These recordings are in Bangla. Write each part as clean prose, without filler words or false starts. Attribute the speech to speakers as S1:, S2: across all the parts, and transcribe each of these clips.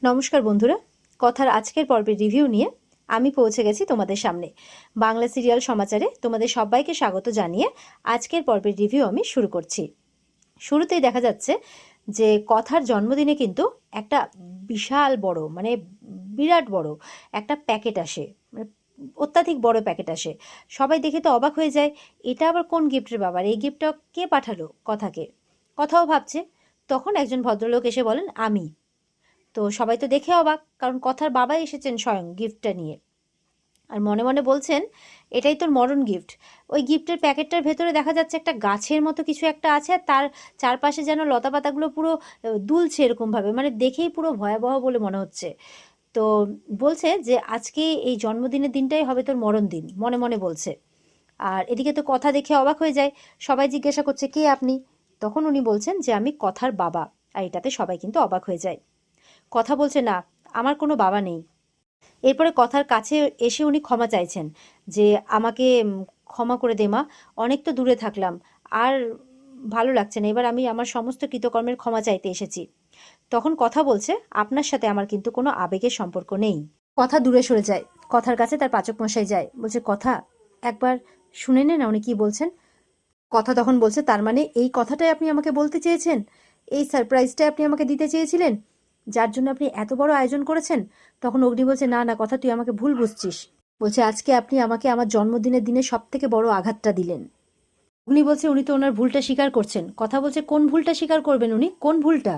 S1: নমস্কার বন্ধুরা, কথার আজকের পর্বের রিভিউ নিয়ে আমি পৌঁছে গেছি তোমাদের সামনে। বাংলা সিরিয়াল সমাচারে তোমাদের সবাইকে স্বাগত জানিয়ে আজকের পর্বের রিভিউ আমি শুরু করছি। শুরুতেই দেখা যাচ্ছে যে কথার জন্মদিনে কিন্তু একটা বিশাল বড় বিরাট বড় একটা প্যাকেট আসে, মানে অত্যাধিক বড় প্যাকেট আসে। সবাই দেখে তো অবাক হয়ে যায়, এটা আবার কোন গিফটের ব্যাপার, এই গিফটটা কে পাঠালো কথাকে। কথাও ভাবছে, তখন একজন ভদ্রলোক এসে বলেন আমি। তো সবাই তো দেখে অবাক, কারণ কথার বাবাই এসেছেন স্বয়ং গিফটটা নিয়ে। আর মনে মনে বলছেন, এটাই তোর মরণ গিফট। ওই গিফটের প্যাকেটটার ভেতরে দেখা যাচ্ছে একটা গাছের মতো কিছু একটা আছে, আর তার চারপাশে যেন লতা পাতাগুলো পুরো দুলছে এরকমভাবে, মানে দেখেই পুরো ভয়াবহ বলে মনে হচ্ছে। তো বলছে যে আজকে এই জন্মদিনের দিনটাই হবে তোর মরণ দিন, মনে মনে বলছে। আর এদিকে তো কথা দেখে অবাক হয়ে যায়, সবাই জিজ্ঞাসা করছে কে আপনি। তখন উনি বলছেন যে আমি কথার বাবা। আর এটাতে সবাই কিন্তু অবাক হয়ে যায়। কথা বলছে না, আমার কোনো বাবা নেই। এরপরে কথার কাছে এসে উনি ক্ষমা চাইছেন যে আমাকে ক্ষমা করে দে মা, অনেক তো দূরে থাকলাম, আর ভালো লাগছে না, এবার আমি আমার সমস্ত কৃতকর্মের ক্ষমা চাইতে এসেছি। তখন কথা বলছে, আপনার সাথে আমার কিন্তু কোনো আবেগের সম্পর্ক নেই। কথা দূরে সরে যায়, কথার কাছে তার পাচক মশাই যায়, বলছে কথা একবার শুনে নে না উনি কি বলছেন। কথা তখন বলছে, তার মানে এই কথাটাই আপনি আমাকে বলতে চেয়েছেন, এই সারপ্রাইজটাই আপনি আমাকে দিতে চেয়েছিলেন, যার জন্য আপনি এত বড় আয়োজন করেছেন। তখন অগ্নি বলছে, না না কথা, তুই আমাকে ভুল বুঝছিস। বলছে, আজকে আপনি আমাকে আমার জন্মদিনের দিনে সব থেকে বড় আঘাতটা দিলেন। অগ্নি বলছে, উনি তো ওনার ভুলটা স্বীকার করছেন। কথা বলছে, কোন ভুলটা স্বীকার করবেন উনি, কোন ভুলটা?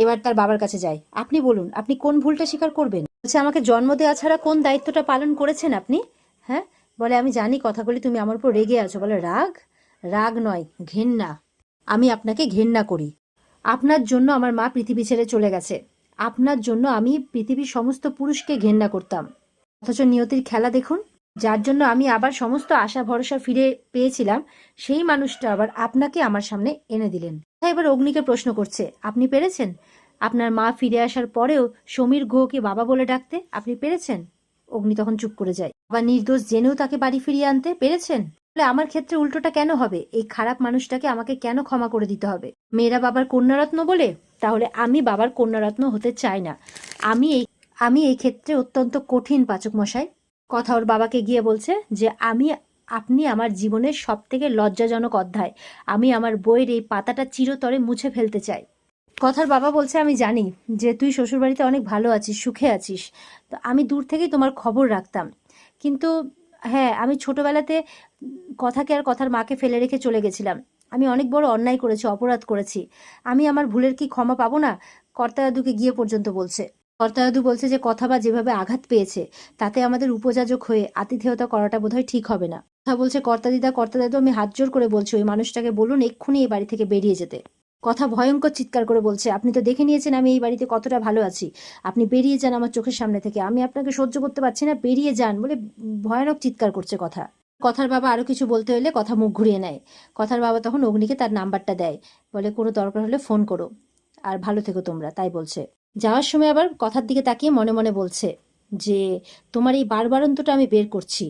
S1: এবার তার বাবার কাছে যায়, আপনি বলুন, আপনি কোন ভুলটা স্বীকার করবেন। বলছে, আমাকে জন্ম দেওয়া ছাড়া কোন দায়িত্বটা পালন করেছেন আপনি? হ্যাঁ, বলে আমি জানি কথাগুলি তুমি আমার উপর রেগে আছো। বলে, রাগ? রাগ নয়, ঘেন্না। আমি আপনাকে ঘেন্না করি। আপনার জন্য আমার মা পৃথিবী ছেড়ে চলে গেছে, আপনার জন্য আমি পৃথিবীর সমস্ত পুরুষকে ঘেন্না করতাম। অথচ নিয়তির খেলা দেখুন, যার জন্য আমি আবার সমস্ত আশা ভরসা ফিরে পেয়েছিলাম, সেই মানুষটা আবার আপনাকে আমার সামনে এনে দিলেন। এবার অগ্নিকে প্রশ্ন করছে, আপনি পেরেছেন আপনার মা ফিরে আসার পরেও সমীর গুহকে বাবা বলে ডাকতে? আপনি পেরেছেন? অগ্নি তখন চুপ করে যায়। আবার নির্দোষ জেনেও তাকে বাড়ি ফিরিয়ে আনতে পেরেছেন? বলে, আমার ক্ষেত্রে উল্টোটা কেন হবে? এই খারাপ মানুষটাকে আমাকে কেন ক্ষমা করে দিতে হবে? মেয়েরা বাবার কন্যারত্ন বলে? তাহলে আমি বাবার কন্যারত্ন হতে চাই না। আমি এই ক্ষেত্রে অত্যন্ত কঠিন পাচক মশাই। কথা ওর বাবাকে গিয়ে বলছে যে আপনি আমার জীবনের সব থেকে লজ্জাজনক অধ্যায়, আমি আমার বইয়ের এই পাতাটা চিরতরে মুছে ফেলতে চাই। কথার বাবা বলছে, আমি জানি যে তুই শ্বশুরবাড়িতে অনেক ভালো আছিস, সুখে আছিস, তো আমি দূর থেকেই তোমার খবর রাখতাম। কিন্তু হ্যাঁ, আমি ছোটবেলাতে কথাকে আর কথার মাকে ফেলে রেখে চলে গেছিলাম। আমি অনেক বড় অন্যায় করেছি, অপরাধ করেছি। আমি আমার ভুলের কি ক্ষমা পাবো না? কর্তাদাদুকে গিয়ে পর্যন্ত বলছে। কর্তাদাদু বলছে যে কথা বা যেভাবে আঘাত পেয়েছে, তাতে আমাদের উপযাজক হয়ে আতিথেয়তা করাটা বোধহয় ঠিক হবে না। কথা বলছে, কর্তাদিদা কর্তাদাদু, আমি হাত জোর করে বলছি ওই মানুষটাকে বলুন এক্ষুনি এই বাড়ি থেকে বেরিয়ে যেতে। কথা ভয়ঙ্কর চিৎকার করে বলছে, আপনি তো দেখে নিয়েছেন আমি এই বাড়িতে কতটা ভালো আছি, আপনি বেরিয়ে যান আমার চোখের সামনে থেকে, আমি আপনাকে সহ্য করতে পারছি না, বেরিয়ে যান বলে ভয়ানক চিৎকার করছে কথা। কথার বাবা আরো কিছু বলতে হলে কথা মুখ ঘুরিয়ে নেয়। কথার বাবা তখন অগ্নিকে তার নাম্বারটা দেয়, বলে কোনো দরকার হলে ফোন করো, আর ভালো থেকো তোমরা, তাই বলছে। যাওয়ার সময় আবার কথার দিকে তাকিয়ে মনে মনে বলছে যে তোমার এই বারবারন্তটা আমি বের করছি,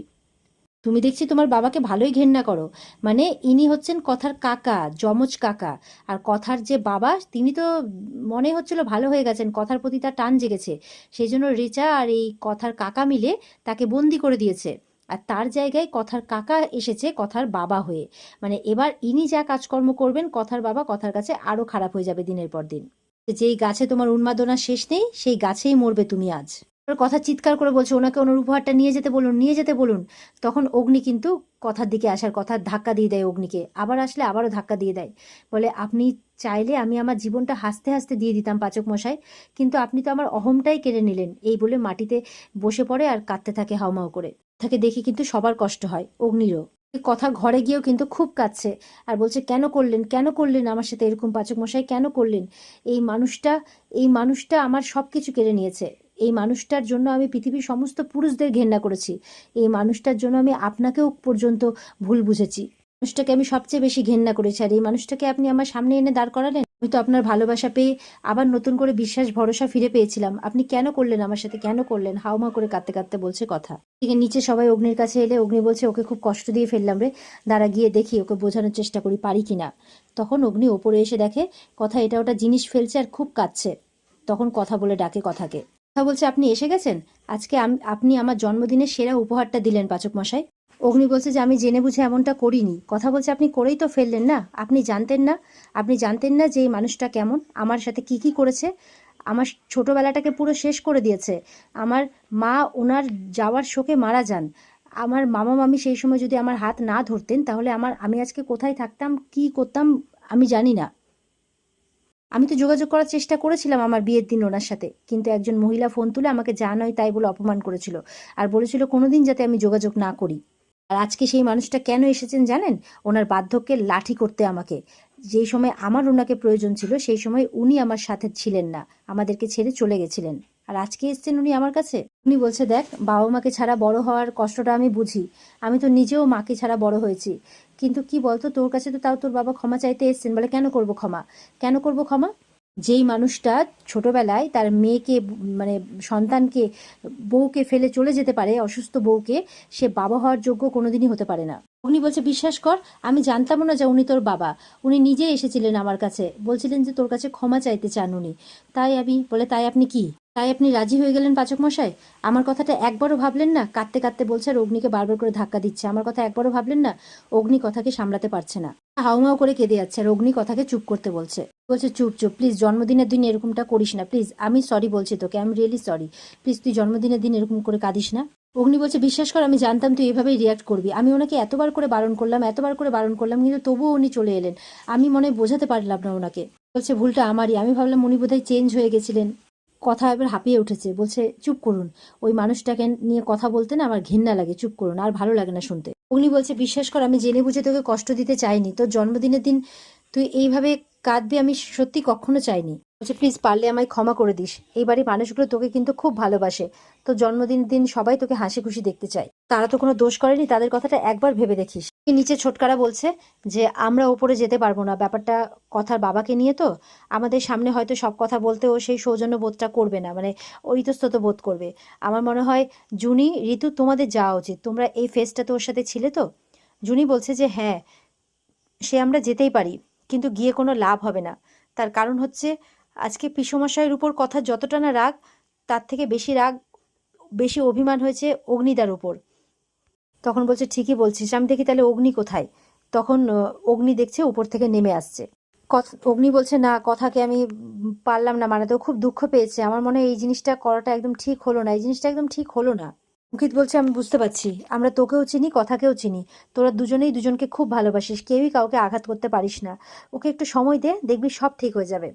S1: তুমি দেখছি তোমার বাবাকে ভালোই ঘেন্না করো। মানে ইনি হচ্ছেন কথার কাকা, যমজ কাকা। আর কথার যে বাবা, তিনি তো মনে হচ্ছিল ভালো হয়ে গেছেন, কথার প্রতি তার টান জেগেছে, সেই জন্য রিচা আর এই কথার কাকা মিলে তাকে বন্দি করে দিয়েছে। আর তার জায়গায় কথার কাকা এসেছে কথার বাবা হয়ে। মানে এবার ইনি যা কাজকর্ম করবেন, কথার বাবা কথার কাছে আরো খারাপ হয়ে যাবে দিনের পর দিন। যেই গাছে তোমার উন্মাদনা শেষ নেই, সেই গাছেই মরবে তুমি আজ। ওর কথা চিৎকার করে বলছে, ওনাকে ওনার উপহারটা নিয়ে যেতে বলুন, নিয়ে যেতে বলুন। তখন অগ্নি কিন্তু কথার দিকে আসার কথা, ধাক্কা দিয়ে দেয় অগ্নিকে, আবার আসলে আবারও ধাক্কা দিয়ে দেয়। বলে, আপনি চাইলে আমি আমার জীবনটা হাসতে হাসতে দিয়ে দিতাম পাচক মশাই, কিন্তু আপনি তো আমার অহমটাই কেড়ে নিলেন। এই বলে মাটিতে বসে পড়ে আর কাঁদতে থাকে হাউমাউ করে। তাকে দেখে কিন্তু সবার কষ্ট হয়, অগ্নিরও। কথা ঘরে গিয়েও কিন্তু খুব কাঁদছে আর বলছে, কেন করলেন, কেন করলেন আমার সাথে এরকম পাচক মশাই, কেন করলেন? এই মানুষটা এই মানুষটা আমার সব কিছু কেড়ে নিয়েছে। এই মানুষটার জন্য আমি পৃথিবীর সমস্ত পুরুষদের ঘেন্না করেছি। এই মানুষটার জন্য আমি আপনাকেও পর্যন্ত ভুল বুঝেছি। মানুষটাকে আমি সবচেয়ে বেশি ঘেন্না করেছি, আর এই মানুষটাকে আপনি আমার সামনে এনে দাঁড় করালেন। আমি তো আপনার ভালোবাসা পেয়ে আবার নতুন করে বিশ্বাস ভরসা ফিরে পেয়েছিলাম, আপনি কেন করলেন আমার সাথে, কেন করলেন? হাউমা করে কাঁদতে কাঁদতে বলছে কথা। এদিকে নিচে সবাই অগ্নির কাছে এলে অগ্নি বলছে, ওকে খুব কষ্ট দিয়ে ফেললাম রে, দাঁড়া গিয়ে দেখি ওকে বোঝানোর চেষ্টা করি পারি কিনা। তখন অগ্নি ওপরে এসে দেখে কথা এটা ওটা জিনিস ফেলছে আর খুব কাঁদছে। তখন কথা বলে ডাকে কথাকে। কথা বলছে আপনি এসে গেছেন, আজকে আপনি আমার জন্মদিনের সেরা উপহারটা দিলেন পাচক মশাই। অগ্নি বলছে যে আমি জেনে বুঝে এমনটা করিনি। কথা বলছে আপনি করেই তো ফেললেন না, আপনি জানতেন না, আপনি জানতেন না যে এই মানুষটা কেমন, আমার সাথে কি কি করেছে, আমার ছোটবেলাটাকে পুরো শেষ করে দিয়েছে। আমার মা ওনার যাওয়ার শোকে মারা যান। আমার মামা মামি সেই সময় যদি আমার হাত না ধরতেন তাহলে আমি আজকে কোথায় থাকতাম, কি করতাম আমি জানি না। আমি তো যোগাযোগ করার চেষ্টা করেছিলাম আমার বিয়ের দিন ওনার সাথে, কিন্তু একজন মহিলা ফোন তুলে আমাকে যা নয় তাই বলে অপমান করেছিল, আর বলেছিল কোনোদিন যাতে আমি যোগাযোগ না করি। আর আজকে সেই মানুষটা কেন এসেছেন জানেন? ওনার বার্ধক্যে লাঠি করতে আমাকে। যেই সময় আমার ওনাকে প্রয়োজন ছিল সেই সময় উনি আমার সাথে ছিলেন না, আমাদেরকে ছেড়ে চলে গেছিলেন। আর আজকে এসছেন উনি আমার কাছে। উনি বলছে দেখ, বাবা মাকে ছাড়া বড় হওয়ার কষ্টটা আমি বুঝি, আমি তো নিজেও মাকে ছাড়া বড় হয়েছি, কিন্তু কি বলতো তোর কাছে তো তাও তোর বাবা ক্ষমা চাইতে এসছেন। বলে কেন করব ক্ষমা, কেন করব ক্ষমা? যেই মানুষটা ছোটবেলায় তার মেয়েকে মানে সন্তানকে বউকে ফেলে চলে যেতে পারে, অসুস্থ বউকে, সে বাবা হওয়ার যোগ্য কোনোদিনই হতে পারে না। উনি বলছে বিশ্বাস কর, আমি জানতামও না যে উনি তোর বাবা। উনি নিজে এসেছিলেন আমার কাছে, বলছিলেন যে তোর কাছে ক্ষমা চাইতে চান উনি। তাই আমি বলে তাই আপনি কি, তাই আপনি রাজি হয়ে গেলেন পাচক মশাই? আমার কথাটা একবারও ভাবলেন না? কাঁদতে কাঁদতে বলছে আর অগ্নিকে বারবার করে ধাক্কা দিচ্ছে। আমার কথা একবারও ভাবলেন না? অগ্নি কথাকে সামলাতে পারছে না, হাউমাউ করে কেঁদে যাচ্ছে, আর অগ্নি কথাকে চুপ করতে বলছে। বলছে চুপ চুপ প্লিজ, জন্মদিনের দিন এরকমটা করিস না প্লিজ, আমি সরি বলছি তোকে, আমি রিয়েলি সরি, প্লিজ তুই জন্মদিনের দিন এরকম করে কাঁদিস না। অগ্নি বলছে বিশ্বাস কর, আমি জানতাম তুই এভাবেই রিয়াক্ট করবি, আমি ওনাকে এতবার করে বারণ করলাম, এতবার করে বারণ করলাম, কিন্তু তবুও উনি চলে এলেন। আমি মনে হয় বোঝাতে পারলাম না ওনাকে। বলছে ভুলটা আমারই, আমি ভাবলাম উনি বোধহয় চেঞ্জ হয়ে গেছিলেন। কথা এবার হাঁপিয়ে উঠেছে, বলছে চুপ করুন, ওই মানুষটাকে নিয়ে কথা বলতে না আমার ঘৃণা লাগে, চুপ করুন, আর ভালো লাগে না শুনতে। অগ্নি বলছে বিশ্বাস কর, আমি জেনে বুঝে তোকে কষ্ট দিতে চাইনি, তোর জন্মদিনের দিন তুই এইভাবে কাঁদবি আমি সত্যি কখনো চাইনি। বলছে প্লিজ পারলে আমায় ক্ষমা করে দিস, এই বাড়ির মানুষগুলো তোকে কিন্তু খুব ভালোবাসে, তোর জন্মদিনের দিন সবাই তোকে হাসি খুশি দেখতে চায়, তারা তো কোনো দোষ করেনি, তাদের কথাটা একবার ভেবে দেখিস। নিচে ছোটকারা বলছে যে আমরা ওপরে যেতে পারবো না, ব্যাপারটা কথার বাবাকে নিয়ে তো, আমাদের সামনে হয়তো সব কথা বলতে ও সেই সৌজন্য বোধটা করবে না, মানে ইতস্তত বোধ করবে। আমার মনে হয় জুনি, ঋতু তোমাদের যাওয়া উচিত, তোমরা এই ফেসটা তো ওর সাথে ছিলে তো। জুনি বলছে যে হ্যাঁ, সে আমরা যেতেই পারি, কিন্তু গিয়ে কোনো লাভ হবে না। তার কারণ হচ্ছে আজকে পিসমশাইয়ের উপর কথা যতটা না রাগ, তার থেকে বেশি রাগ, বেশি অভিমান হয়েছে অগ্নিদার উপর। তখন বলছে ঠিকই বলছিস, আমি দেখি তাহলে অগ্নি কোথায়। তখন অগ্নি দেখছে উপর থেকে নেমে আসছে। অগ্নি বলছে না, কথাকে আমি পারলাম না মানাতেও, খুব দুঃখ পেয়েছে, আমার মনে হয় এই জিনিসটা করাটা একদম ঠিক হলো না, এই জিনিসটা একদম ঠিক হলো না। অঙ্কিত বলছে আমি বুঝতে পারছি, আমরা তোকেও চিনি কথাকেও চিনি, তোরা দুজনেই দুজনকে খুব ভালোবাসিস, কেউই কাউকে আঘাত করতে পারিস না, ওকে একটু সময় দে, দেখবি সব ঠিক হয়ে যাবে।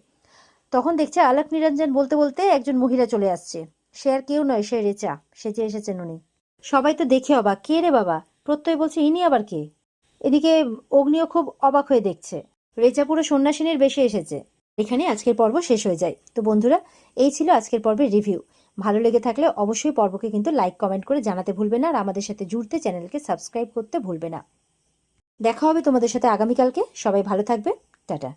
S1: তখন দেখছে আলাপ নিরঞ্জন বলতে বলতে একজন মহিলা চলে আসছে। সে আর কেউ নয়, সে রেচা, সেজে এসেছেন উনি। সবাই তো দেখে অবাক, কে রে বাবা? প্রত্যয় বলছে ইনি আবার কে? এদিকে অগ্নিও খুব অবাক হয়ে দেখছে, রেচা পুরো সন্ন্যাসিনীর বেশে এসেছে। এখানে আজকের পর্ব শেষ হয়ে যায়। তো বন্ধুরা, এই ছিল আজকের পর্বের রিভিউ। ভালো লেগে থাকলে অবশ্যই পর্বকে কিন্তু লাইক কমেন্ট করে জানাতে ভুলবে না, আর আমাদের সাথে জুড়তে চ্যানেলকে সাবস্ক্রাইব করতে ভুলবে না। দেখা হবে তোমাদের সাথে আগামীকালকে, সবাই ভালো থাকবে, টাটা।